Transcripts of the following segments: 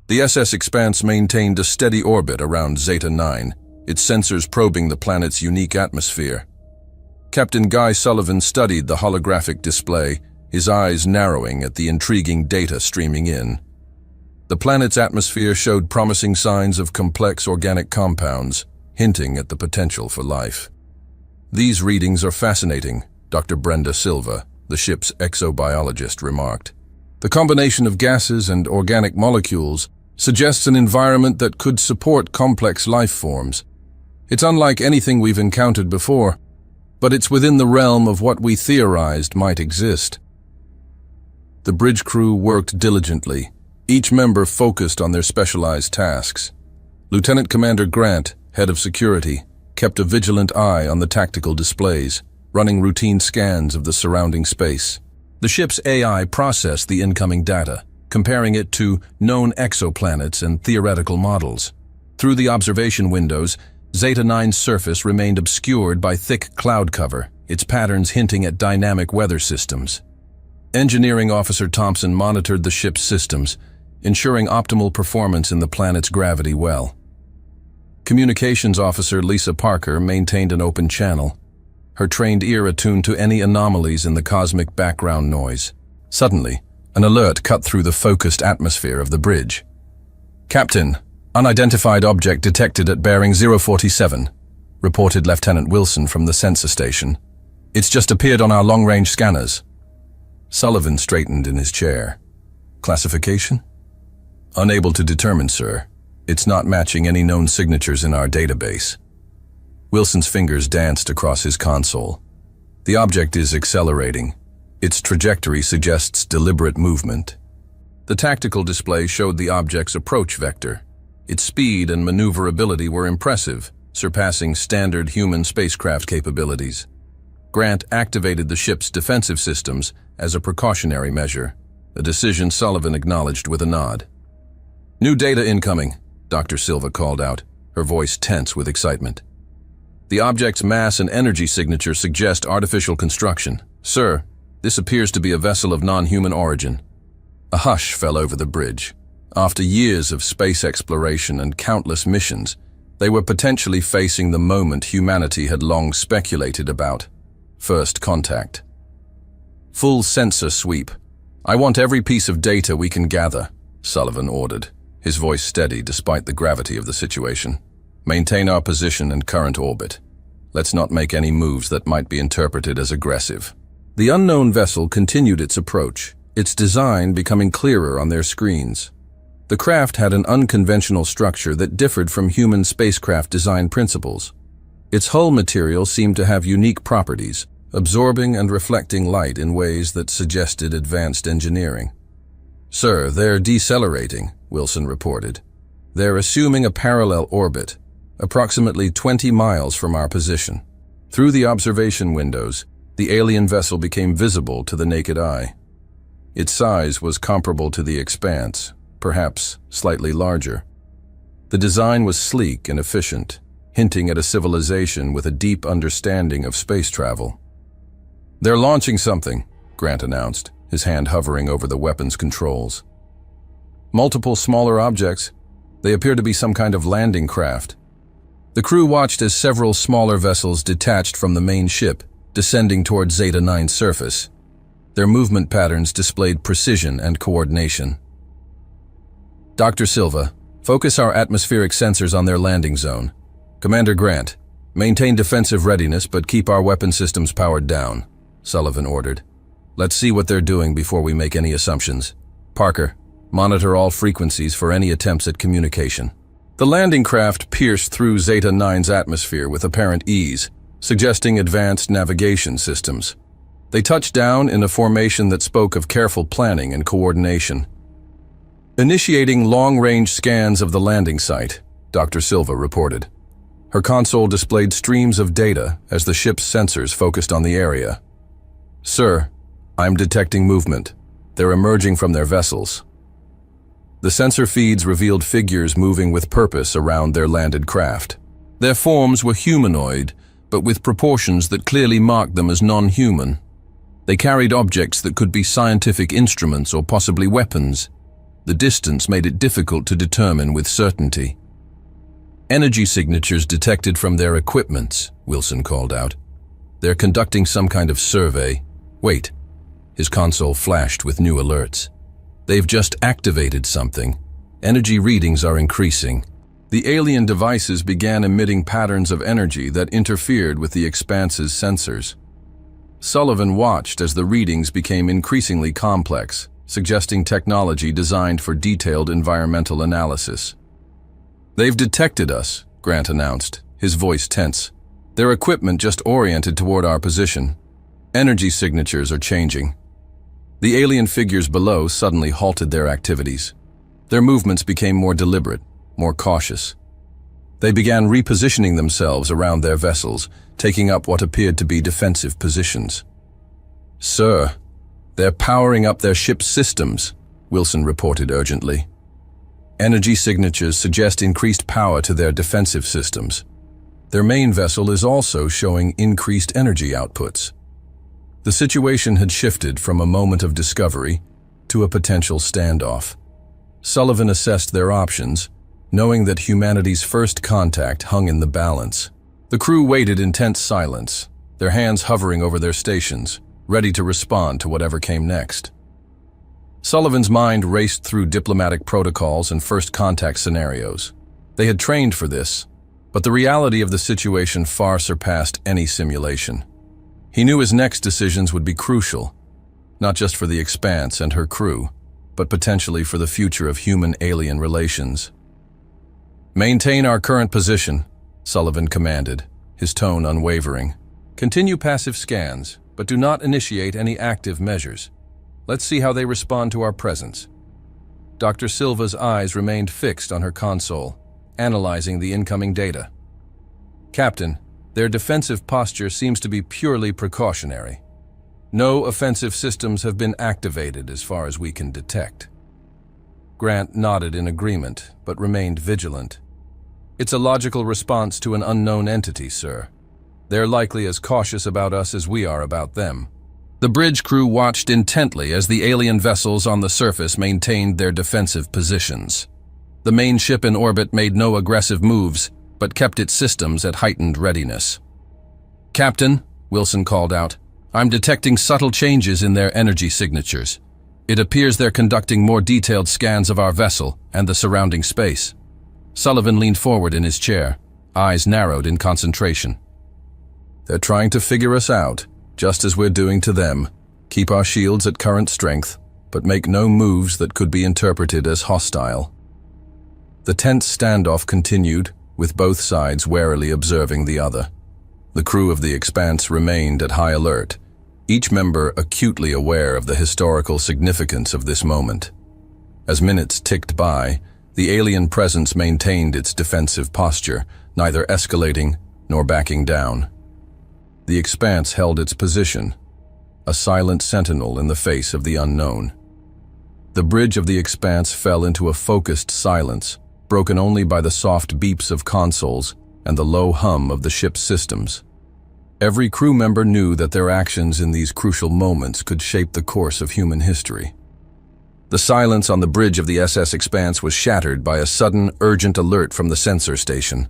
The SS Expanse maintained a steady orbit around Zeta 9, its sensors probing the planet's unique atmosphere. Captain Guy Sullivan studied the holographic display, his eyes narrowing at the intriguing data streaming in. The planet's atmosphere showed promising signs of complex organic compounds, hinting at the potential for life. "These readings are fascinating," Dr. Brenda Silva, the ship's exobiologist, remarked. "The combination of gases and organic molecules suggests an environment that could support complex life forms. It's unlike anything we've encountered before, but it's within the realm of what we theorized might exist." The bridge crew worked diligently, each member focused on their specialized tasks. Lieutenant Commander Grant, head of security, kept a vigilant eye on the tactical displays, running routine scans of the surrounding space. The ship's AI processed the incoming data, comparing it to known exoplanets and theoretical models. Through the observation windows, Zeta 9's surface remained obscured by thick cloud cover, its patterns hinting at dynamic weather systems. Engineering Officer Thompson monitored the ship's systems, ensuring optimal performance in the planet's gravity well. Communications Officer Lisa Parker maintained an open channel, her trained ear attuned to any anomalies in the cosmic background noise. Suddenly, an alert cut through the focused atmosphere of the bridge. "Captain, unidentified object detected at bearing 047, reported Lieutenant Wilson from the sensor station. "It's just appeared on our long-range scanners." Sullivan straightened in his chair. "Classification?" "Unable to determine, sir. It's not matching any known signatures in our database." Wilson's fingers danced across his console. "The object is accelerating. Its trajectory suggests deliberate movement." The tactical display showed the object's approach vector. Its speed and maneuverability were impressive, surpassing standard human spacecraft capabilities. Grant activated the ship's defensive systems as a precautionary measure, a decision Sullivan acknowledged with a nod. "New data incoming," Dr. Silva called out, her voice tense with excitement. "The object's mass and energy signature suggest artificial construction. Sir, this appears to be a vessel of non-human origin." A hush fell over the bridge. After years of space exploration and countless missions, they were potentially facing the moment humanity had long speculated about: first contact. "Full sensor sweep. I want every piece of data we can gather," Sullivan ordered, his voice steady despite the gravity of the situation. "Maintain our position and current orbit. Let's not make any moves that might be interpreted as aggressive." The unknown vessel continued its approach, its design becoming clearer on their screens. The craft had an unconventional structure that differed from human spacecraft design principles. Its hull material seemed to have unique properties, absorbing and reflecting light in ways that suggested advanced engineering. "Sir, they're decelerating," Wilson reported. "They're assuming a parallel orbit, approximately 20 miles from our position." Through the observation windows, the alien vessel became visible to the naked eye. Its size was comparable to the Expanse, perhaps slightly larger. The design was sleek and efficient, hinting at a civilization with a deep understanding of space travel. "They're launching something," Grant announced, his hand hovering over the weapon's controls. "Multiple smaller objects. They appear to be some kind of landing craft." The crew watched as several smaller vessels detached from the main ship, descending toward Zeta 9's surface. Their movement patterns displayed precision and coordination. "Dr. Silva, focus our atmospheric sensors on their landing zone. Commander Grant, maintain defensive readiness but keep our weapon systems powered down," Sullivan ordered. "Let's see what they're doing before we make any assumptions. Parker, monitor all frequencies for any attempts at communication." The landing craft pierced through Zeta 9's atmosphere with apparent ease, suggesting advanced navigation systems. They touched down in a formation that spoke of careful planning and coordination. "Initiating long-range scans of the landing site," Dr. Silva reported. Her console displayed streams of data as the ship's sensors focused on the area. "Sir, I'm detecting movement. They're emerging from their vessels." The sensor feeds revealed figures moving with purpose around their landed craft. Their forms were humanoid, but with proportions that clearly marked them as non-human. They carried objects that could be scientific instruments or possibly weapons. The distance made it difficult to determine with certainty. "Energy signatures detected from their equipments," Wilson called out. "They're conducting some kind of survey. Wait." His console flashed with new alerts. "They've just activated something. Energy readings are increasing." The alien devices began emitting patterns of energy that interfered with the Expanse's sensors. Sullivan watched as the readings became increasingly complex, suggesting technology designed for detailed environmental analysis. "They've detected us," Grant announced, his voice tense. "Their equipment just oriented toward our position. Energy signatures are changing." The alien figures below suddenly halted their activities. Their movements became more deliberate, more cautious. They began repositioning themselves around their vessels, taking up what appeared to be defensive positions. "Sir, they're powering up their ship's systems," Wilson reported urgently. "Energy signatures suggest increased power to their defensive systems. Their main vessel is also showing increased energy outputs." The situation had shifted from a moment of discovery to a potential standoff. Sullivan assessed their options, knowing that humanity's first contact hung in the balance. The crew waited in tense silence, their hands hovering over their stations, ready to respond to whatever came next. Sullivan's mind raced through diplomatic protocols and first contact scenarios. They had trained for this, but the reality of the situation far surpassed any simulation. He knew his next decisions would be crucial, not just for the Expanse and her crew, but potentially for the future of human-alien relations. "Maintain our current position," Sullivan commanded, his tone unwavering. "Continue passive scans, but do not initiate any active measures. Let's see how they respond to our presence." Dr. Silva's eyes remained fixed on her console, analyzing the incoming data. "Captain, their defensive posture seems to be purely precautionary. No offensive systems have been activated as far as we can detect." Grant nodded in agreement, but remained vigilant. "It's a logical response to an unknown entity, sir. They're likely as cautious about us as we are about them." The bridge crew watched intently as the alien vessels on the surface maintained their defensive positions. The main ship in orbit made no aggressive moves, but kept its systems at heightened readiness. "Captain," Wilson called out, "I'm detecting subtle changes in their energy signatures. It appears they're conducting more detailed scans of our vessel and the surrounding space." Sullivan leaned forward in his chair, eyes narrowed in concentration. "They're trying to figure us out, just as we're doing to them. Keep our shields at current strength, but make no moves that could be interpreted as hostile." The tense standoff continued, with both sides warily observing the other. The crew of the Expanse remained at high alert, each member acutely aware of the historical significance of this moment. As minutes ticked by, the alien presence maintained its defensive posture, neither escalating nor backing down. The Expanse held its position, a silent sentinel in the face of the unknown. The bridge of the Expanse fell into a focused silence, broken only by the soft beeps of consoles and the low hum of the ship's systems. Every crew member knew that their actions in these crucial moments could shape the course of human history. The silence on the bridge of the SS Expanse was shattered by a sudden, urgent alert from the sensor station.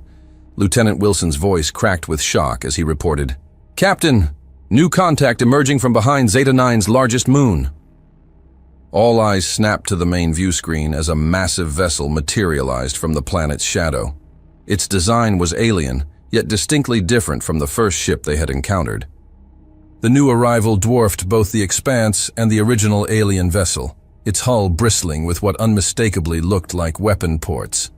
Lieutenant Wilson's voice cracked with shock as he reported, "Captain, new contact emerging from behind Zeta 9's largest moon." All eyes snapped to the main view screen as a massive vessel materialized from the planet's shadow. Its design was alien, yet distinctly different from the first ship they had encountered. The new arrival dwarfed both the Expanse and the original alien vessel, its hull bristling with what unmistakably looked like weapon ports.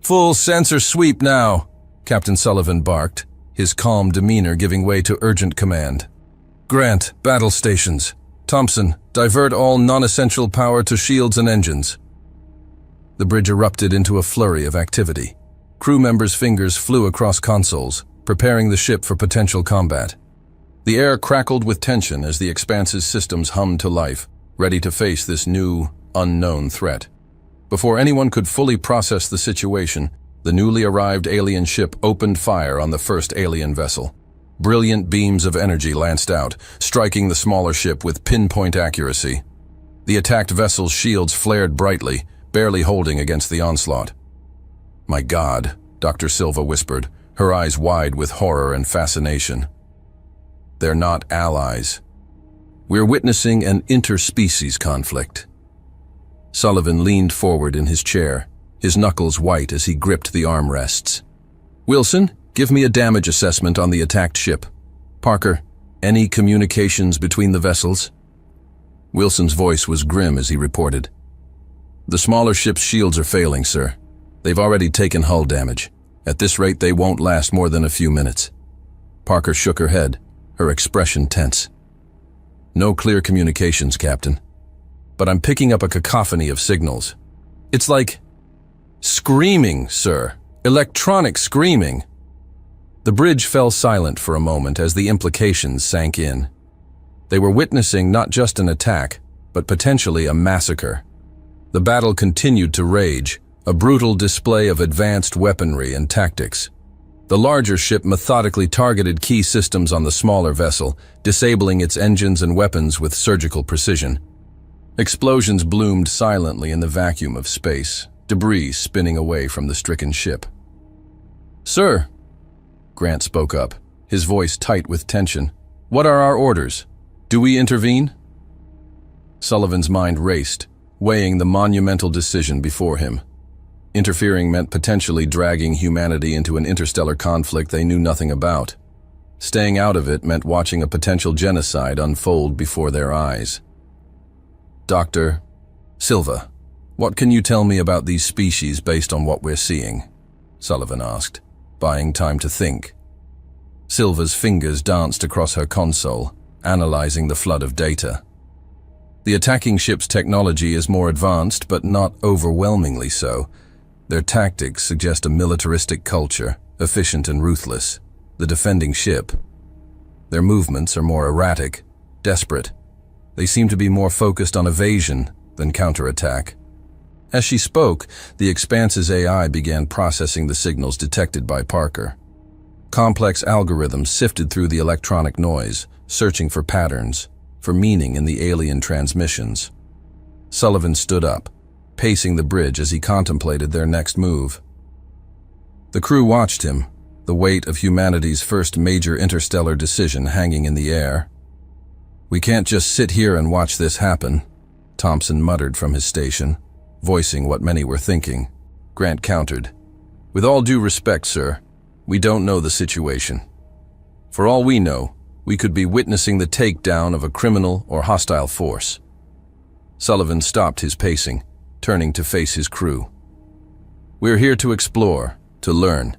"Full sensor sweep now," Captain Sullivan barked, his calm demeanor giving way to urgent command. "Grant, battle stations. Thompson, divert all non-essential power to shields and engines." The bridge erupted into a flurry of activity. Crew members' fingers flew across consoles, preparing the ship for potential combat. The air crackled with tension as the Expanse's systems hummed to life, ready to face this new, unknown threat. Before anyone could fully process the situation, the newly arrived alien ship opened fire on the first alien vessel. Brilliant beams of energy lanced out, striking the smaller ship with pinpoint accuracy. The attacked vessel's shields flared brightly, barely holding against the onslaught. "My God," Dr. Silva whispered, her eyes wide with horror and fascination. "They're not allies. We're witnessing an interspecies conflict." Sullivan leaned forward in his chair, his knuckles white as he gripped the armrests. "Wilson, give me a damage assessment on the attacked ship. Parker, any communications between the vessels?" Wilson's voice was grim as he reported. "The smaller ship's shields are failing, sir. They've already taken hull damage. At this rate, they won't last more than a few minutes." Parker shook her head, her expression tense. "No clear communications, Captain. But I'm picking up a cacophony of signals. It's like screaming, sir. Electronic screaming." The bridge fell silent for a moment as the implications sank in. They were witnessing not just an attack, but potentially a massacre. The battle continued to rage, a brutal display of advanced weaponry and tactics. The larger ship methodically targeted key systems on the smaller vessel, disabling its engines and weapons with surgical precision. Explosions bloomed silently in the vacuum of space, debris spinning away from the stricken ship. "Sir," Grant spoke up, his voice tight with tension, "what are our orders? Do we intervene?" Sullivan's mind raced, weighing the monumental decision before him. Interfering meant potentially dragging humanity into an interstellar conflict they knew nothing about. Staying out of it meant watching a potential genocide unfold before their eyes. "Dr. Silva, what can you tell me about these species based on what we're seeing?" Sullivan asked, buying time to think. Silva's fingers danced across her console, analyzing the flood of data. The attacking ship's technology is more advanced, but not overwhelmingly so. Their tactics suggest a militaristic culture, efficient and ruthless. The defending ship, their movements are more erratic, desperate. They seem to be more focused on evasion than counterattack. As she spoke, the Expanse's AI began processing the signals detected by Parker. Complex algorithms sifted through the electronic noise, searching for patterns, for meaning in the alien transmissions. Sullivan stood up, pacing the bridge as he contemplated their next move. The crew watched him, the weight of humanity's first major interstellar decision hanging in the air. "We can't just sit here and watch this happen," Thompson muttered from his station, voicing what many were thinking. Grant countered, "With all due respect, sir, we don't know the situation. For all we know, we could be witnessing the takedown of a criminal or hostile force." Sullivan stopped his pacing, turning to face his crew. "We're here to explore, to learn,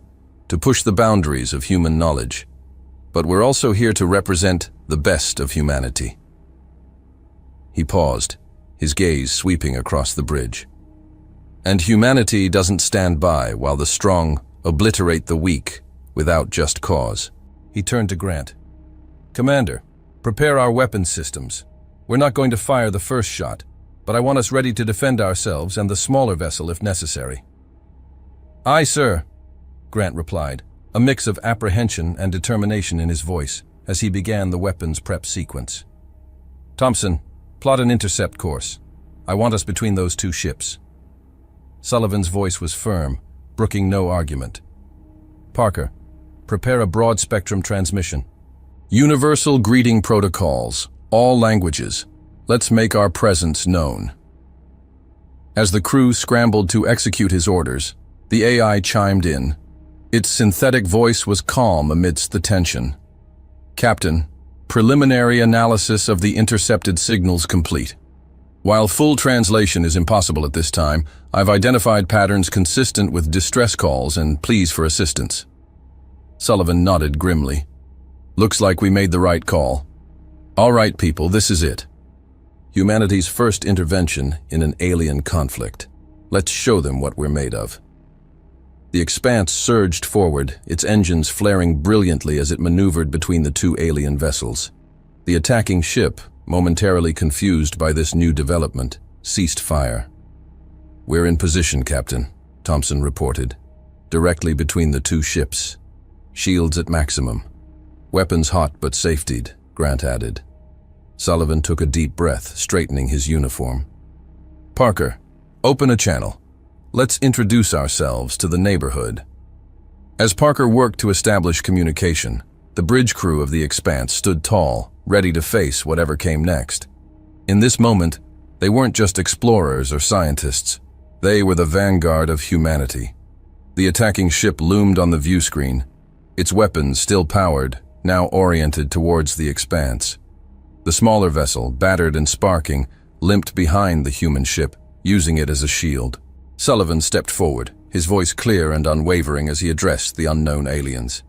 to push the boundaries of human knowledge. But we're also here to represent the best of humanity." He paused, his gaze sweeping across the bridge. "And humanity doesn't stand by while the strong obliterate the weak without just cause." He turned to Grant. "Commander, prepare our weapon systems. We're not going to fire the first shot, but I want us ready to defend ourselves and the smaller vessel if necessary." "Aye, sir," Grant replied, a mix of apprehension and determination in his voice as he began the weapons prep sequence. "Thompson, plot an intercept course. I want us between those two ships." Sullivan's voice was firm, brooking no argument. "Parker, prepare a broad-spectrum transmission. Universal greeting protocols, all languages. Let's make our presence known." As the crew scrambled to execute his orders, the AI chimed in. Its synthetic voice was calm amidst the tension. "Captain, preliminary analysis of the intercepted signals complete. While full translation is impossible at this time, I've identified patterns consistent with distress calls and pleas for assistance." Sullivan nodded grimly. "Looks like we made the right call. All right, people, this is it. Humanity's first intervention in an alien conflict. Let's show them what we're made of." The Expanse surged forward, its engines flaring brilliantly as it maneuvered between the two alien vessels. The attacking ship, momentarily confused by this new development, ceased fire. "We're in position, Captain," Thompson reported, directly between the two ships. "Shields at maximum. Weapons hot but safetied," Grant added. Sullivan took a deep breath, straightening his uniform. Parker, open a channel. Let's introduce ourselves to the neighborhood. As Parker worked to establish communication, the bridge crew of the Expanse stood tall, ready to face whatever came next. In this moment, they weren't just explorers or scientists. They were the vanguard of humanity. The attacking ship loomed on the view screen, its weapons still powered, now oriented towards the Expanse. The smaller vessel, battered and sparking, limped behind the human ship, using it as a shield. Sullivan stepped forward, his voice clear and unwavering as he addressed the unknown aliens.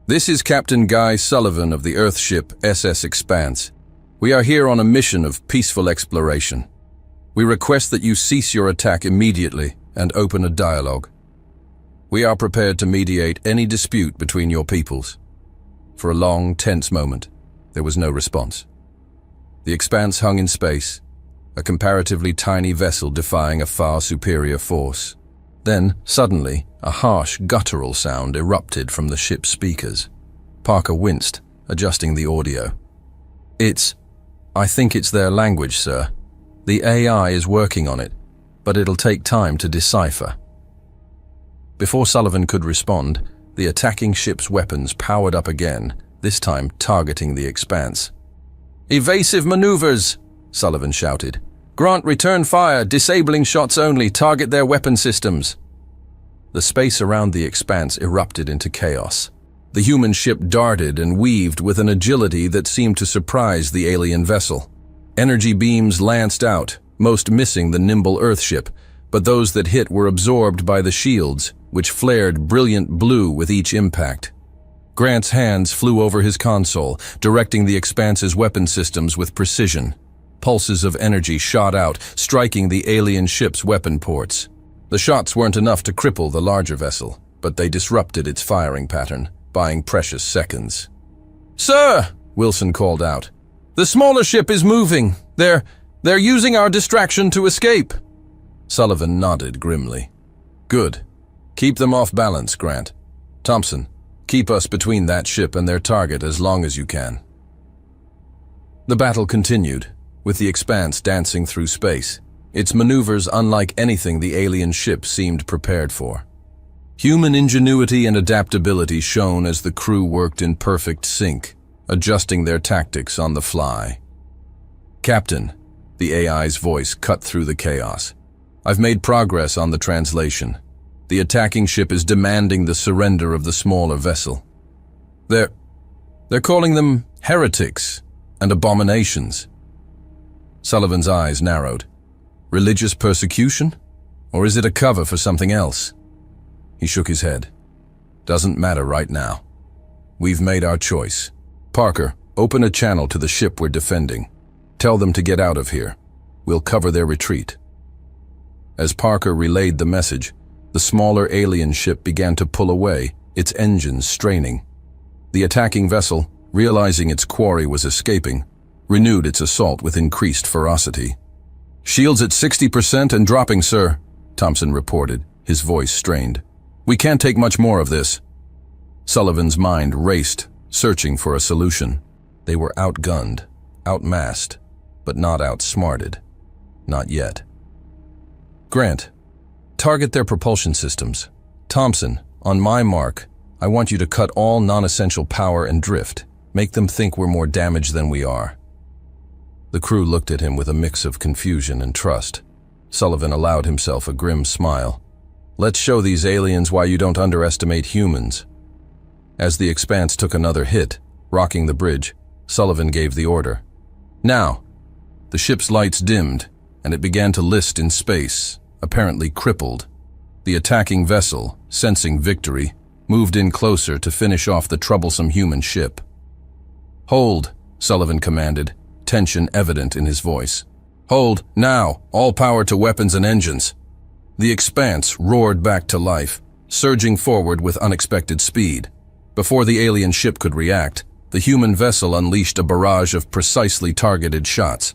This is Captain Guy Sullivan of the Earthship SS Expanse. We are here on a mission of peaceful exploration. We request that you cease your attack immediately and open a dialogue. We are prepared to mediate any dispute between your peoples. For a long, tense moment, there was no response. The Expanse hung in space, a comparatively tiny vessel defying a far superior force. Then, suddenly, a harsh, guttural sound erupted from the ship's speakers. Parker winced, adjusting the audio. I think it's their language, sir. The AI is working on it, but it'll take time to decipher. Before Sullivan could respond, the attacking ship's weapons powered up again, this time targeting the Expanse. Evasive maneuvers, Sullivan shouted. Grant return fire, disabling shots only, target their weapon systems. The space around the Expanse erupted into chaos. The human ship darted and weaved with an agility that seemed to surprise the alien vessel. Energy beams lanced out, most missing the nimble Earthship, but those that hit were absorbed by the shields, which flared brilliant blue with each impact. Grant's hands flew over his console, directing the Expanse's weapon systems with precision. Pulses of energy shot out, striking the alien ship's weapon ports. The shots weren't enough to cripple the larger vessel, but they disrupted its firing pattern, buying precious seconds. Sir, Wilson called out. The smaller ship is moving. They're using our distraction to escape. Sullivan nodded grimly. Good. Keep them off balance, Grant. Thompson, keep us between that ship and their target as long as you can. The battle continued, with the Expanse dancing through space, its maneuvers unlike anything the alien ship seemed prepared for. Human ingenuity and adaptability shone as the crew worked in perfect sync, adjusting their tactics on the fly. Captain, the AI's voice cut through the chaos. I've made progress on the translation. The attacking ship is demanding the surrender of the smaller vessel. They're calling them heretics and abominations. Sullivan's eyes narrowed. Religious persecution? Or is it a cover for something else? He shook his head. Doesn't matter right now. We've made our choice. Parker, open a channel to the ship we're defending. Tell them to get out of here. We'll cover their retreat. As Parker relayed the message, the smaller alien ship began to pull away, its engines straining. The attacking vessel, realizing its quarry was escaping, renewed its assault with increased ferocity. Shields at 60% and dropping, sir, Thompson reported, his voice strained. We can't take much more of this. Sullivan's mind raced, searching for a solution. They were outgunned, outmassed, but not outsmarted. Not yet. Grant, target their propulsion systems. Thompson, on my mark, I want you to cut all non-essential power and drift. Make them think we're more damaged than we are. The crew looked at him with a mix of confusion and trust. Sullivan allowed himself a grim smile. Let's show these aliens why you don't underestimate humans. As the Expanse took another hit, rocking the bridge, Sullivan gave the order. Now! The ship's lights dimmed, and it began to list in space, apparently crippled. The attacking vessel, sensing victory, moved in closer to finish off the troublesome human ship. Hold, Sullivan commanded, tension evident in his voice. Hold, now, all power to weapons and engines. The Expanse roared back to life, surging forward with unexpected speed. Before the alien ship could react, the human vessel unleashed a barrage of precisely targeted shots.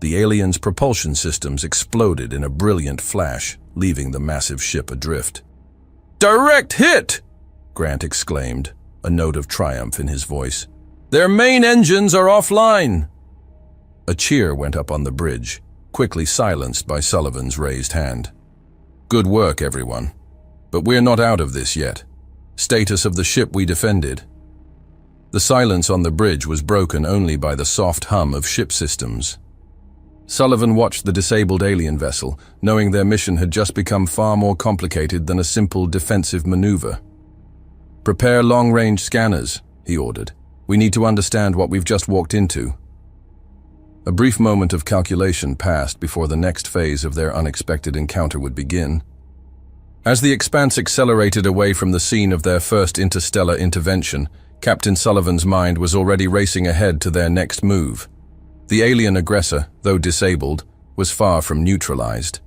The alien's propulsion systems exploded in a brilliant flash, leaving the massive ship adrift. Direct hit! Grant exclaimed, a note of triumph in his voice. Their main engines are offline. A cheer went up on the bridge, quickly silenced by Sullivan's raised hand. "Good work, everyone. But we're not out of this yet. Status of the ship we defended." The silence on the bridge was broken only by the soft hum of ship systems. Sullivan watched the disabled alien vessel, knowing their mission had just become far more complicated than a simple defensive maneuver. "Prepare long-range scanners," he ordered. "We need to understand what we've just walked into." A brief moment of calculation passed before the next phase of their unexpected encounter would begin. As the Expanse accelerated away from the scene of their first interstellar intervention, Captain Sullivan's mind was already racing ahead to their next move. The alien aggressor, though disabled, was far from neutralized.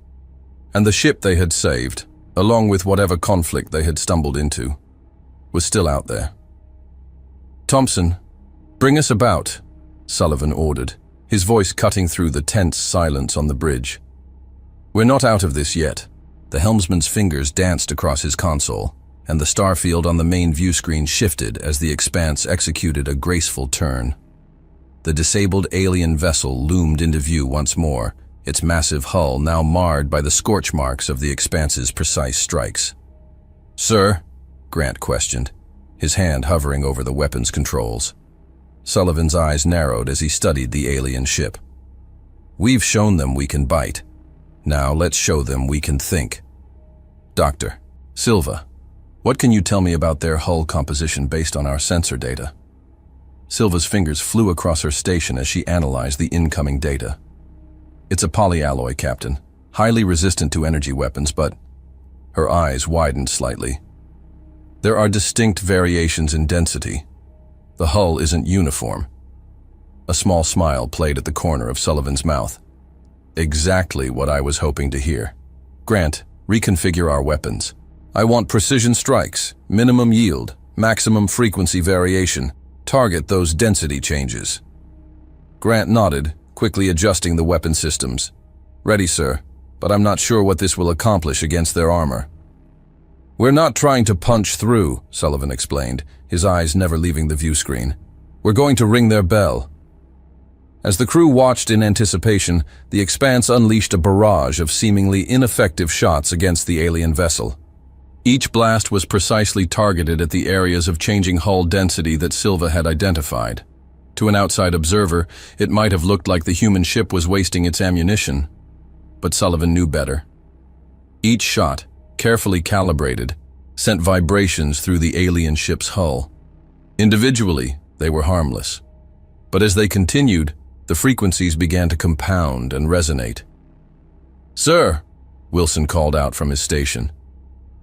And the ship they had saved, along with whatever conflict they had stumbled into, was still out there. "Thompson, bring us about," Sullivan ordered, his voice cutting through the tense silence on the bridge. "We're not out of this yet." The helmsman's fingers danced across his console, and the starfield on the main view screen shifted as the Expanse executed a graceful turn. The disabled alien vessel loomed into view once more, its massive hull now marred by the scorch marks of the Expanse's precise strikes. "Sir?" Grant questioned, his hand hovering over the weapons controls. Sullivan's eyes narrowed as he studied the alien ship. "We've shown them we can bite. Now let's show them we can think." "Dr. Silva, what can you tell me about their hull composition based on our sensor data?" Silva's fingers flew across her station as she analyzed the incoming data. "It's a polyalloy, Captain, highly resistant to energy weapons, but..." Her eyes widened slightly. "There are distinct variations in density. The hull isn't uniform." A small smile played at the corner of Sullivan's mouth. "Exactly what I was hoping to hear. Grant, reconfigure our weapons. I want precision strikes, minimum yield, maximum frequency variation. Target those density changes." Grant nodded, quickly adjusting the weapon systems. "Ready, sir, but I'm not sure what this will accomplish against their armor." "We're not trying to punch through," Sullivan explained, his eyes never leaving the view screen. "We're going to ring their bell." As the crew watched in anticipation, the Expanse unleashed a barrage of seemingly ineffective shots against the alien vessel. Each blast was precisely targeted at the areas of changing hull density that Silva had identified. To an outside observer, it might have looked like the human ship was wasting its ammunition. But Sullivan knew better. Each shot, carefully calibrated, sent vibrations through the alien ship's hull. Individually, they were harmless. But as they continued, the frequencies began to compound and resonate. "Sir," Wilson called out from his station,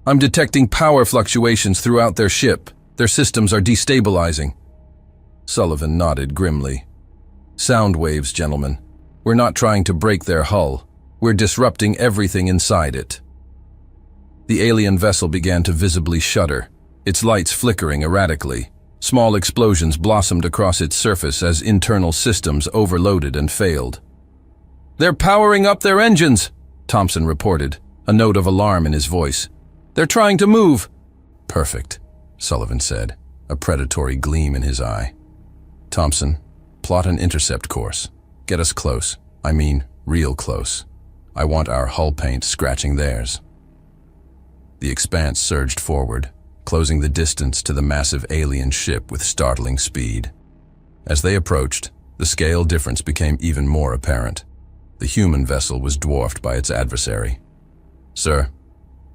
"I'm detecting power fluctuations throughout their ship. Their systems are destabilizing." Sullivan nodded grimly. "Sound waves, gentlemen. We're not trying to break their hull. We're disrupting everything inside it." The alien vessel began to visibly shudder, its lights flickering erratically. Small explosions blossomed across its surface as internal systems overloaded and failed. "They're powering up their engines," Thompson reported, a note of alarm in his voice. "They're trying to move." "Perfect," Sullivan said, a predatory gleam in his eye. "Thompson, plot an intercept course. Get us close. I mean, real close. I want our hull paint scratching theirs." The Expanse surged forward, closing the distance to the massive alien ship with startling speed. As they approached, the scale difference became even more apparent. The human vessel was dwarfed by its adversary. "Sir,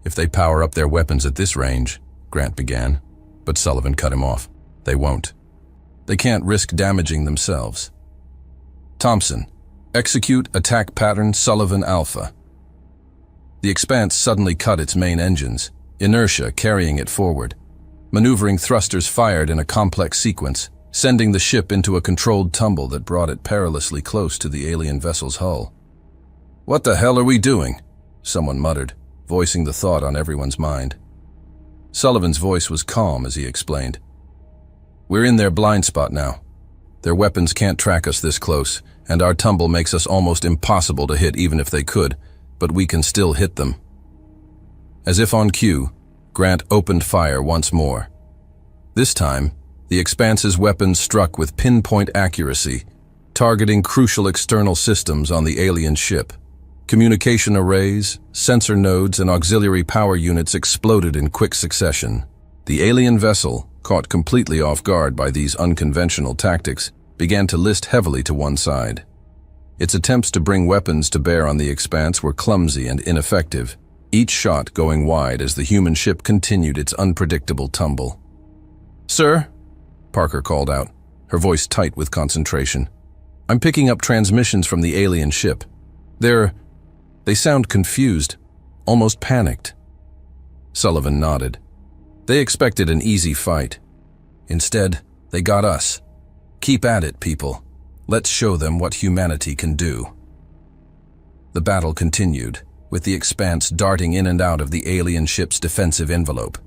if they power up their weapons at this range," Grant began, but Sullivan cut him off. "They won't. They can't risk damaging themselves." "Thompson, execute attack pattern Sullivan Alpha." The Expanse suddenly cut its main engines, inertia carrying it forward. Maneuvering thrusters fired in a complex sequence, sending the ship into a controlled tumble that brought it perilously close to the alien vessel's hull. "What the hell are we doing?" someone muttered, voicing the thought on everyone's mind. Sullivan's voice was calm as he explained. "We're in their blind spot now. Their weapons can't track us this close, and our tumble makes us almost impossible to hit even if they could, but we can still hit them." As if on cue, Grant opened fire once more. This time, the Expanse's weapons struck with pinpoint accuracy, targeting crucial external systems on the alien ship. Communication arrays, sensor nodes, and auxiliary power units exploded in quick succession. The alien vessel, caught completely off guard by these unconventional tactics, began to list heavily to one side. Its attempts to bring weapons to bear on the expanse were clumsy and ineffective, each shot going wide as the human ship continued its unpredictable tumble. "Sir," Parker called out, her voice tight with concentration. "I'm picking up transmissions from the alien ship. They sound confused, almost panicked." Sullivan nodded. "They expected an easy fight. Instead, they got us. Keep at it, people. Let's show them what humanity can do." The battle continued, with the expanse darting in and out of the alien ship's defensive envelope.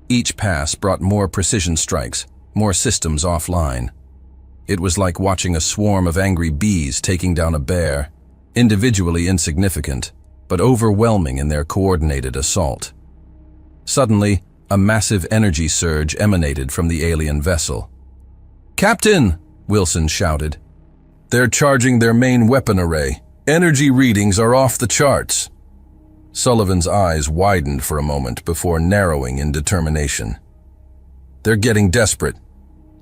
Each pass brought more precision strikes, more systems offline. It was like watching a swarm of angry bees taking down a bear, individually insignificant, but overwhelming in their coordinated assault. Suddenly, a massive energy surge emanated from the alien vessel. "Captain!" Wilson shouted. "They're charging their main weapon array. Energy readings are off the charts." Sullivan's eyes widened for a moment before narrowing in determination. "They're getting desperate.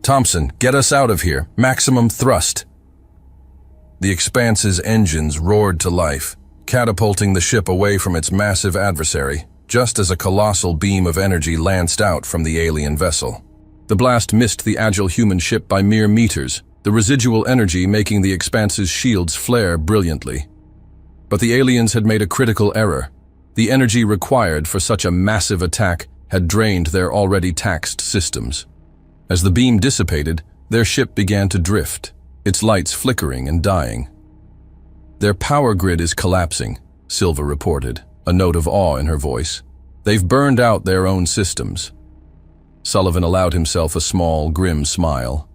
Thompson, get us out of here. Maximum thrust." The Expanse's engines roared to life, catapulting the ship away from its massive adversary, just as a colossal beam of energy lanced out from the alien vessel. The blast missed the agile human ship by mere meters, the residual energy making the Expanse's shields flare brilliantly. But the aliens had made a critical error. The energy required for such a massive attack had drained their already taxed systems. As the beam dissipated, their ship began to drift, its lights flickering and dying. "Their power grid is collapsing," Silva reported, a note of awe in her voice. "They've burned out their own systems." Sullivan allowed himself a small, grim smile.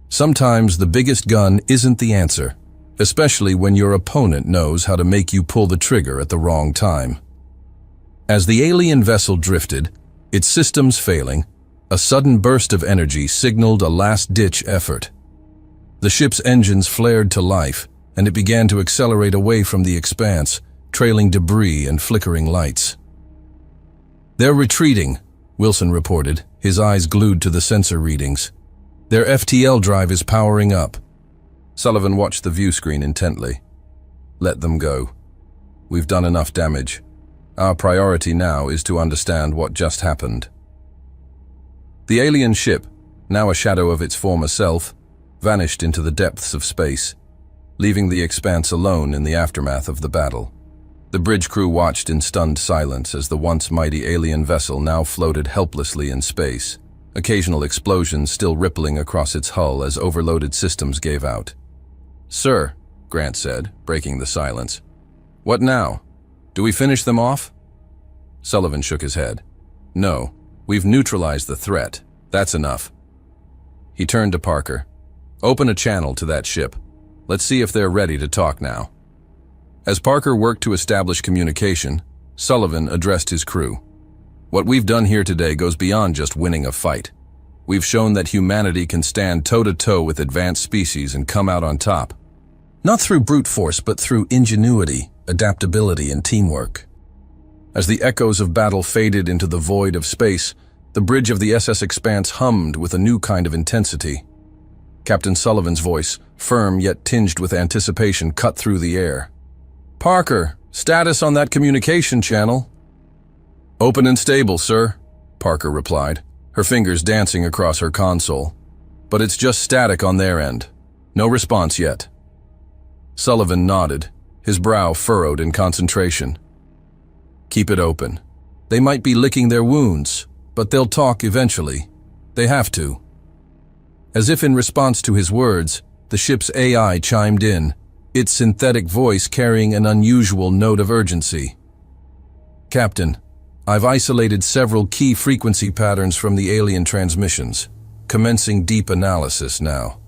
Sometimes the biggest gun isn't the answer, especially when your opponent knows how to make you pull the trigger at the wrong time. As the alien vessel drifted, its systems failing, a sudden burst of energy signaled a last-ditch effort. The ship's engines flared to life, and it began to accelerate away from the Expanse, trailing debris and flickering lights. "They're retreating," Wilson reported, his eyes glued to the sensor readings. "Their FTL drive is powering up." Sullivan watched the view screen intently. "Let them go. We've done enough damage. Our priority now is to understand what just happened." The alien ship, now a shadow of its former self, vanished into the depths of space, leaving the Expanse alone in the aftermath of the battle. The bridge crew watched in stunned silence as the once mighty alien vessel now floated helplessly in space, occasional explosions still rippling across its hull as overloaded systems gave out. "Sir," Grant said, breaking the silence. "What now? Do we finish them off?" Sullivan shook his head. "No, we've neutralized the threat. That's enough." He turned to Parker. "Open a channel to that ship. Let's see if they're ready to talk now." As Parker worked to establish communication, Sullivan addressed his crew. "What we've done here today goes beyond just winning a fight. We've shown that humanity can stand toe-to-toe with advanced species and come out on top. Not through brute force, but through ingenuity, adaptability, and teamwork." As the echoes of battle faded into the void of space, the bridge of the SS Expanse hummed with a new kind of intensity. Captain Sullivan's voice, firm yet tinged with anticipation, cut through the air. "Parker, status on that communication channel?" "Open and stable, sir," Parker replied, her fingers dancing across her console. "But it's just static on their end. No response yet." Sullivan nodded, his brow furrowed in concentration. "Keep it open. They might be licking their wounds, but they'll talk eventually. They have to." As if in response to his words, the ship's AI chimed in, its synthetic voice carrying an unusual note of urgency. "Captain, I've isolated several key frequency patterns from the alien transmissions, commencing deep analysis now."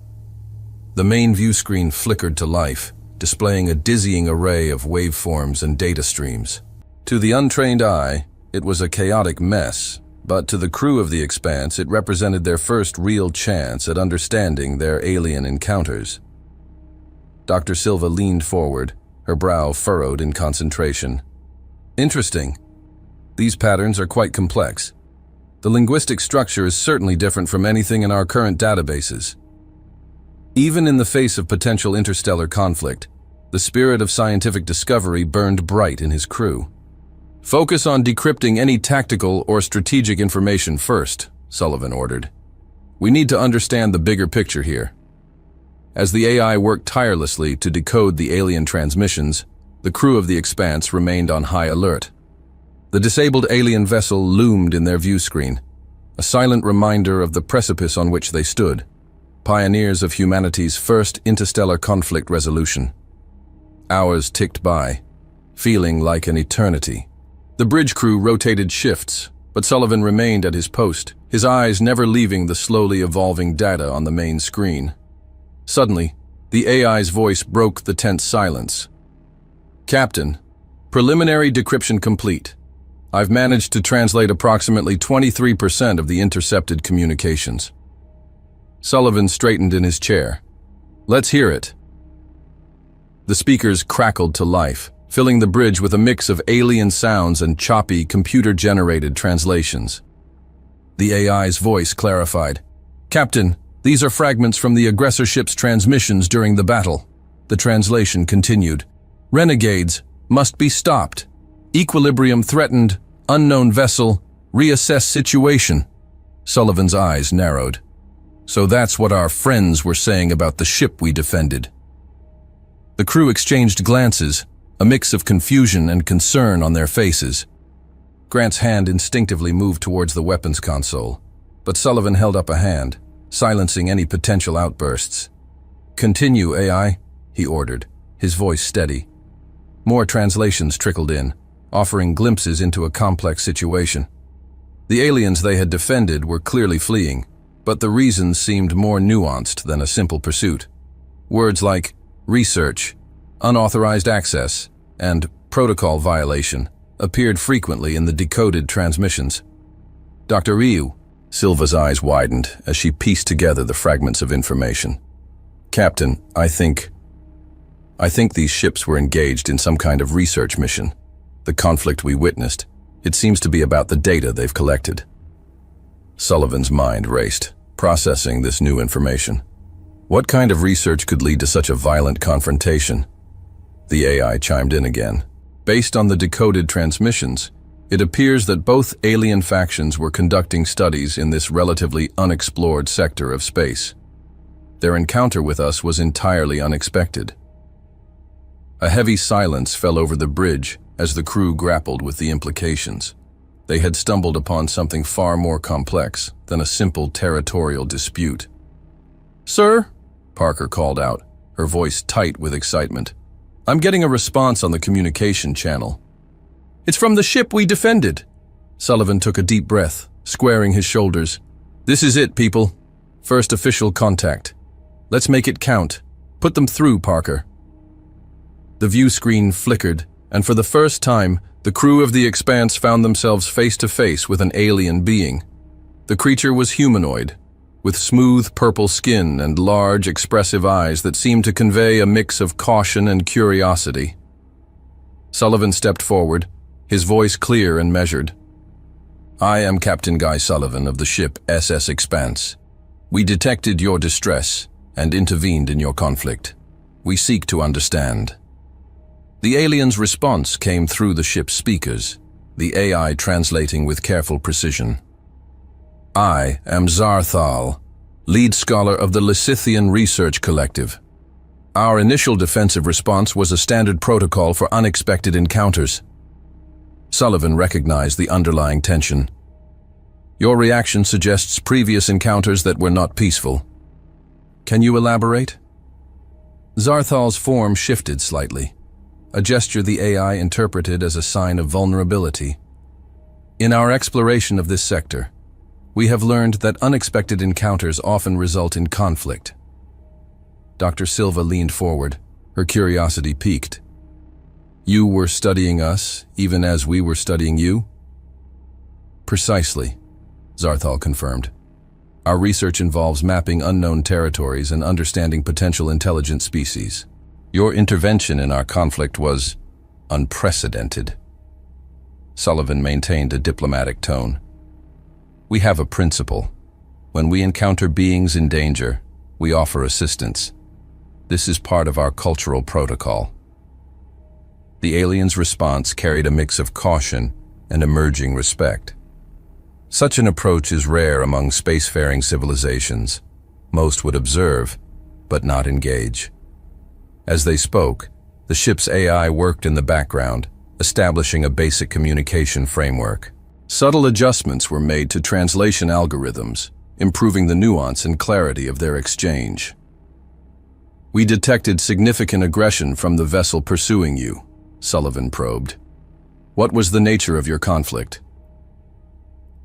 The main view screen flickered to life, displaying a dizzying array of waveforms and data streams. To the untrained eye, it was a chaotic mess, but to the crew of the Expanse it represented their first real chance at understanding their alien encounters. Dr. Silva leaned forward, her brow furrowed in concentration. Interesting. These patterns are quite complex. The linguistic structure is certainly different from anything in our current databases. Even in the face of potential interstellar conflict, the spirit of scientific discovery burned bright in his crew. Focus on decrypting any tactical or strategic information first, Sullivan ordered. We need to understand the bigger picture here. As the AI worked tirelessly to decode the alien transmissions, the crew of the Expanse remained on high alert. The disabled alien vessel loomed in their view screen, a silent reminder of the precipice on which they stood, pioneers of humanity's first interstellar conflict resolution. Hours ticked by, feeling like an eternity. The bridge crew rotated shifts, but Sullivan remained at his post, his eyes never leaving the slowly evolving data on the main screen. Suddenly, the AI's voice broke the tense silence. "Captain, preliminary decryption complete. I've managed to translate approximately 23% of the intercepted communications." Sullivan straightened in his chair. "Let's hear it." The speakers crackled to life, filling the bridge with a mix of alien sounds and choppy, computer-generated translations. The AI's voice clarified. "Captain, these are fragments from the aggressor ship's transmissions during the battle." The translation continued. "Renegades must be stopped. Equilibrium threatened. Unknown vessel. Reassess situation." Sullivan's eyes narrowed. "So that's what our friends were saying about the ship we defended." The crew exchanged glances, a mix of confusion and concern on their faces. Grant's hand instinctively moved towards the weapons console, but Sullivan held up a hand, silencing any potential outbursts. "Continue, AI," he ordered, his voice steady. More translations trickled in, offering glimpses into a complex situation. The aliens they had defended were clearly fleeing, but the reasons seemed more nuanced than a simple pursuit. Words like research, unauthorized access, and protocol violation appeared frequently in the decoded transmissions. "Dr. Ryu," Silva's eyes widened as she pieced together the fragments of information. "Captain, I think these ships were engaged in some kind of research mission. The conflict we witnessed, it seems to be about the data they've collected." Sullivan's mind raced, processing this new information. What kind of research could lead to such a violent confrontation? The AI chimed in again. "Based on the decoded transmissions, it appears that both alien factions were conducting studies in this relatively unexplored sector of space. Their encounter with us was entirely unexpected." A heavy silence fell over the bridge as the crew grappled with the implications. They had stumbled upon something far more complex than a simple territorial dispute. "Sir," Parker called out, her voice tight with excitement, "I'm getting a response on the communication channel." "It's from the ship we defended." Sullivan took a deep breath, squaring his shoulders. "This is it, people. First official contact. Let's make it count. Put them through, Parker." The view screen flickered, and for the first time, the crew of the Expanse found themselves face to face with an alien being. The creature was humanoid, with smooth purple skin and large, expressive eyes that seemed to convey a mix of caution and curiosity. Sullivan stepped forward, his voice clear and measured. "I am Captain Guy Sullivan of the ship SS Expanse. We detected your distress and intervened in your conflict. We seek to understand." The alien's response came through the ship's speakers, the AI translating with careful precision. "I am Zarthal, lead scholar of the Lysithian Research Collective. Our initial defensive response was a standard protocol for unexpected encounters." Sullivan recognized the underlying tension. "Your reaction suggests previous encounters that were not peaceful. Can you elaborate?" Zarthal's form shifted slightly, a gesture the AI interpreted as a sign of vulnerability. "In our exploration of this sector, we have learned that unexpected encounters often result in conflict." Dr. Silva leaned forward, her curiosity piqued. "You were studying us, even as we were studying you?" "Precisely," Zarthal confirmed. "Our research involves mapping unknown territories and understanding potential intelligent species. Your intervention in our conflict was unprecedented. Sullivan maintained a diplomatic tone. We have a principle. When we encounter beings in danger, we offer assistance. This is part of our cultural protocol. The aliens' response carried a mix of caution and emerging respect. Such an approach is rare among spacefaring civilizations. Most would observe, but not engage. As they spoke, the ship's AI worked in the background, establishing a basic communication framework. Subtle adjustments were made to translation algorithms, improving the nuance and clarity of their exchange. We detected significant aggression from the vessel pursuing you, Sullivan probed. What was the nature of your conflict?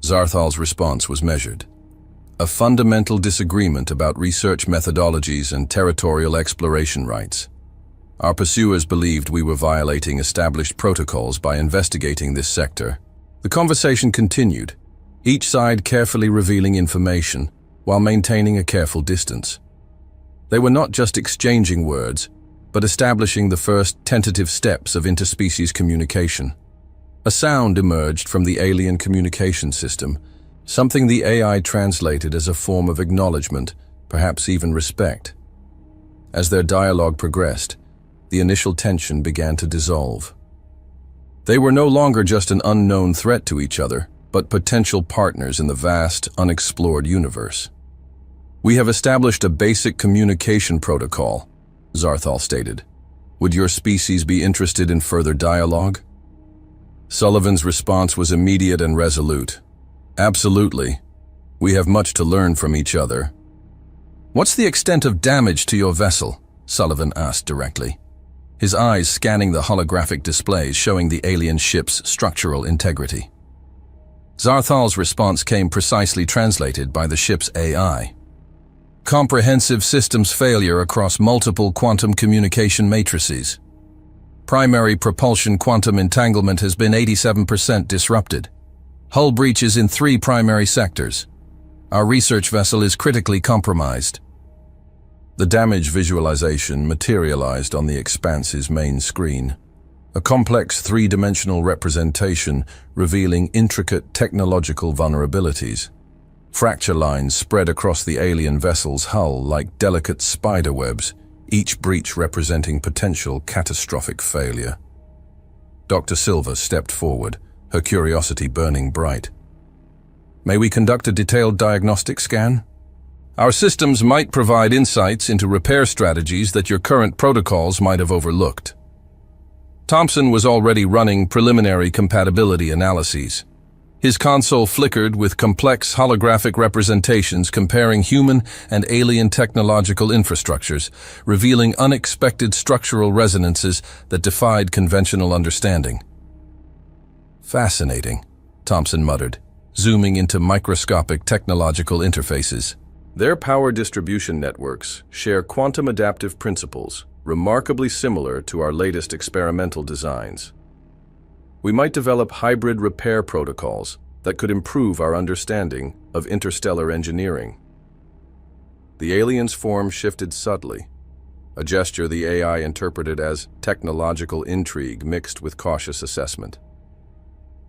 Zarthal's response was measured. A fundamental disagreement about research methodologies and territorial exploration rights. Our pursuers believed we were violating established protocols by investigating this sector. The conversation continued, each side carefully revealing information while maintaining a careful distance. They were not just exchanging words, but establishing the first tentative steps of interspecies communication. A sound emerged from the alien communication system, something the AI translated as a form of acknowledgement, perhaps even respect. As their dialogue progressed, the initial tension began to dissolve. They were no longer just an unknown threat to each other, but potential partners in the vast, unexplored universe. We have established a basic communication protocol, Zarthal stated. Would your species be interested in further dialogue? Sullivan's response was immediate and resolute. Absolutely. We have much to learn from each other. What's the extent of damage to your vessel? Sullivan asked directly, his eyes scanning the holographic displays showing the alien ship's structural integrity. Zarthal's response came precisely translated by the ship's AI. Comprehensive systems failure across multiple quantum communication matrices. Primary propulsion quantum entanglement has been 87% disrupted. Hull breaches in 3 primary sectors. Our research vessel is critically compromised. The damage visualization materialized on the Expanse's main screen. A complex 3-dimensional representation revealing intricate technological vulnerabilities. Fracture lines spread across the alien vessel's hull like delicate spiderwebs, each breach representing potential catastrophic failure. Dr. Silva stepped forward, her curiosity burning bright. May we conduct a detailed diagnostic scan? Our systems might provide insights into repair strategies that your current protocols might have overlooked. Thompson was already running preliminary compatibility analyses. His console flickered with complex holographic representations comparing human and alien technological infrastructures, revealing unexpected structural resonances that defied conventional understanding. Fascinating, Thompson muttered, zooming into microscopic technological interfaces. Their power distribution networks share quantum adaptive principles, remarkably similar to our latest experimental designs. We might develop hybrid repair protocols that could improve our understanding of interstellar engineering. The alien's form shifted subtly, a gesture the AI interpreted as technological intrigue mixed with cautious assessment.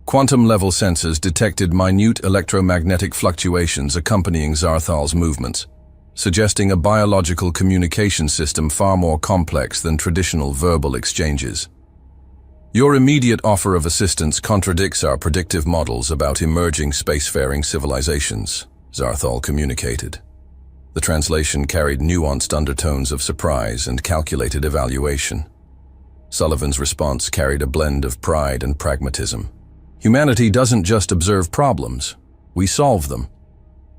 Quantum-level sensors detected minute electromagnetic fluctuations accompanying Zarthal's movements, suggesting a biological communication system far more complex than traditional verbal exchanges. Your immediate offer of assistance contradicts our predictive models about emerging spacefaring civilizations, Zarthal communicated. The translation carried nuanced undertones of surprise and calculated evaluation. Sullivan's response carried a blend of pride and pragmatism. Humanity doesn't just observe problems, we solve them.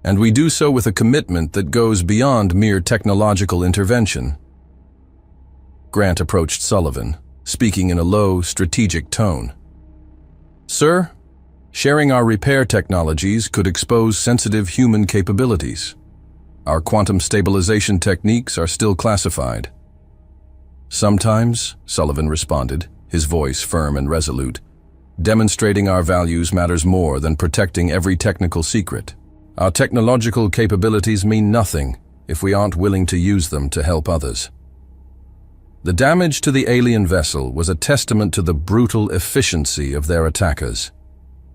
And we do so with a commitment that goes beyond mere technological intervention. Grant approached Sullivan, speaking in a low, strategic tone. Sir, sharing our repair technologies could expose sensitive human capabilities. Our quantum stabilization techniques are still classified. Sometimes, Sullivan responded, his voice firm and resolute, demonstrating our values matters more than protecting every technical secret. Our technological capabilities mean nothing if we aren't willing to use them to help others. The damage to the alien vessel was a testament to the brutal efficiency of their attackers.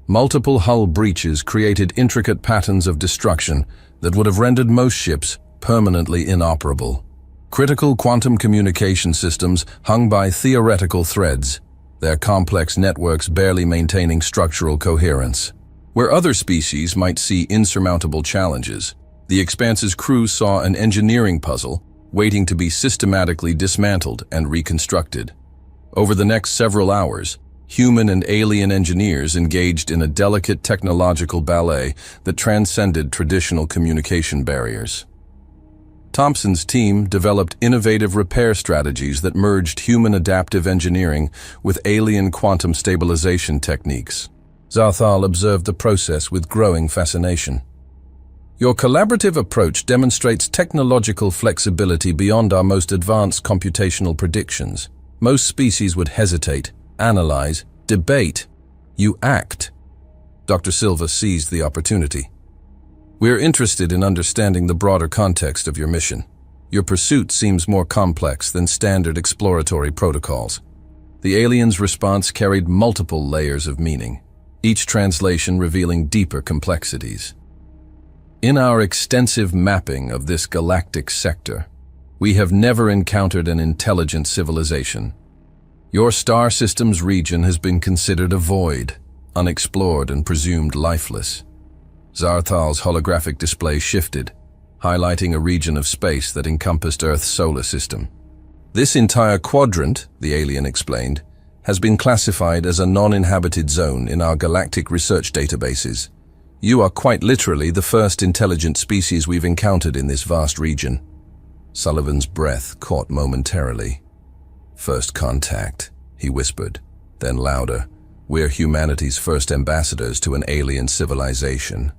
Multiple hull breaches created intricate patterns of destruction that would have rendered most ships permanently inoperable. Critical quantum communication systems hung by theoretical threads, their complex networks barely maintaining structural coherence. Where other species might see insurmountable challenges, the Expanse's crew saw an engineering puzzle waiting to be systematically dismantled and reconstructed. Over the next several hours, human and alien engineers engaged in a delicate technological ballet that transcended traditional communication barriers. Thompson's team developed innovative repair strategies that merged human adaptive engineering with alien quantum stabilization techniques. Zarthal observed the process with growing fascination. Your collaborative approach demonstrates technological flexibility beyond our most advanced computational predictions. Most species would hesitate, analyze, debate. You act. Dr. Silva seized the opportunity. We're interested in understanding the broader context of your mission. Your pursuit seems more complex than standard exploratory protocols. The aliens' response carried multiple layers of meaning, each translation revealing deeper complexities. In our extensive mapping of this galactic sector, we have never encountered an intelligent civilization. Your star system's region has been considered a void, unexplored and presumed lifeless. Zarthal's holographic display shifted, highlighting a region of space that encompassed Earth's solar system. This entire quadrant, the alien explained, has been classified as a non-inhabited zone in our galactic research databases. You are quite literally the first intelligent species we've encountered in this vast region. Sullivan's breath caught momentarily. First contact, he whispered, then louder. We're humanity's first ambassadors to an alien civilization.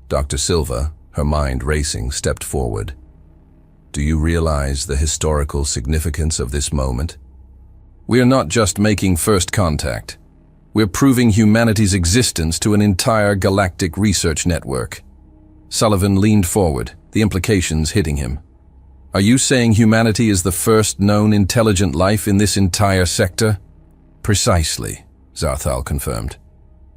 Dr. Silva, her mind racing, stepped forward. Do you realize the historical significance of this moment? We are not just making first contact. We're proving humanity's existence to an entire galactic research network. Sullivan leaned forward, the implications hitting him. Are you saying humanity is the first known intelligent life in this entire sector? Precisely, Zarthal confirmed.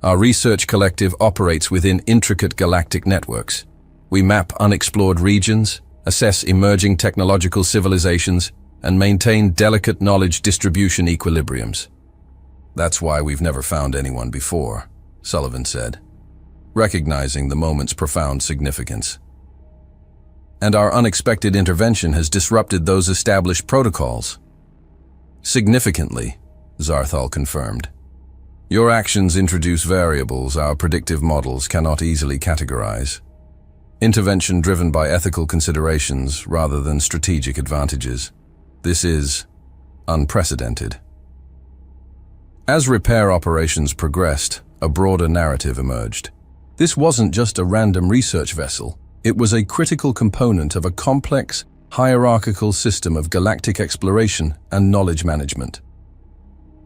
Our research collective operates within intricate galactic networks. We map unexplored regions, assess emerging technological civilizations, and maintain delicate knowledge distribution equilibriums. That's why we've never found anyone before, Sullivan said, recognizing the moment's profound significance. And our unexpected intervention has disrupted those established protocols. Significantly, Zarthal confirmed. Your actions introduce variables our predictive models cannot easily categorize. Intervention driven by ethical considerations rather than strategic advantages. This is unprecedented. As repair operations progressed, a broader narrative emerged. This wasn't just a random research vessel. It was a critical component of a complex, hierarchical system of galactic exploration and knowledge management.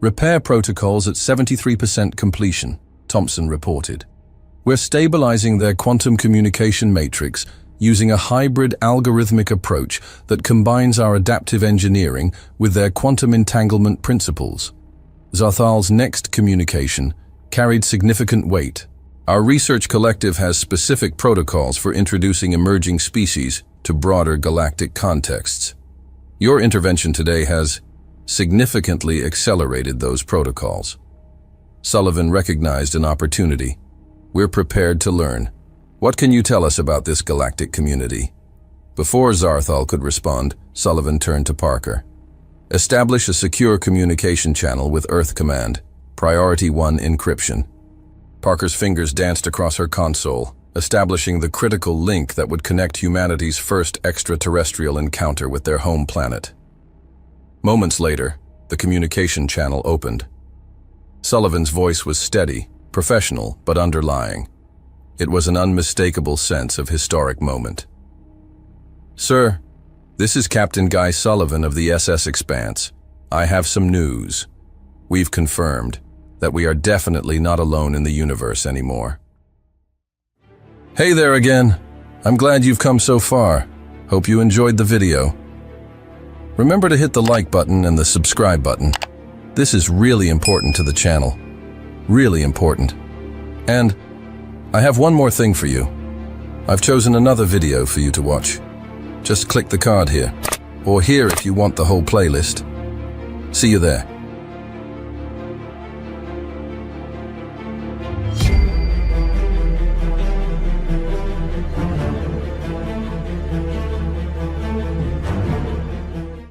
Repair protocols at 73% completion, Thompson reported. We're stabilizing their quantum communication matrix using a hybrid algorithmic approach that combines our adaptive engineering with their quantum entanglement principles. Zarthal's next communication carried significant weight. Our research collective has specific protocols for introducing emerging species to broader galactic contexts. Your intervention today has significantly accelerated those protocols. Sullivan recognized an opportunity. We're prepared to learn. What can you tell us about this galactic community? Before Zarthal could respond, Sullivan turned to Parker. Establish a secure communication channel with Earth Command. Priority 1 encryption. Parker's fingers danced across her console, establishing the critical link that would connect humanity's first extraterrestrial encounter with their home planet. Moments later, the communication channel opened. Sullivan's voice was steady, professional, but underlying. It was an unmistakable sense of historic moment. Sir, this is Captain Guy Sullivan of the SS Expanse. I have some news. We've confirmed that we are definitely not alone in the universe anymore. Hey there again. I'm glad you've come so far. Hope you enjoyed the video. Remember to hit the like button and the subscribe button. This is really important to the channel. Really important. And I have one more thing for you. I've chosen another video for you to watch. Just click the card here, or here if you want the whole playlist. See you there.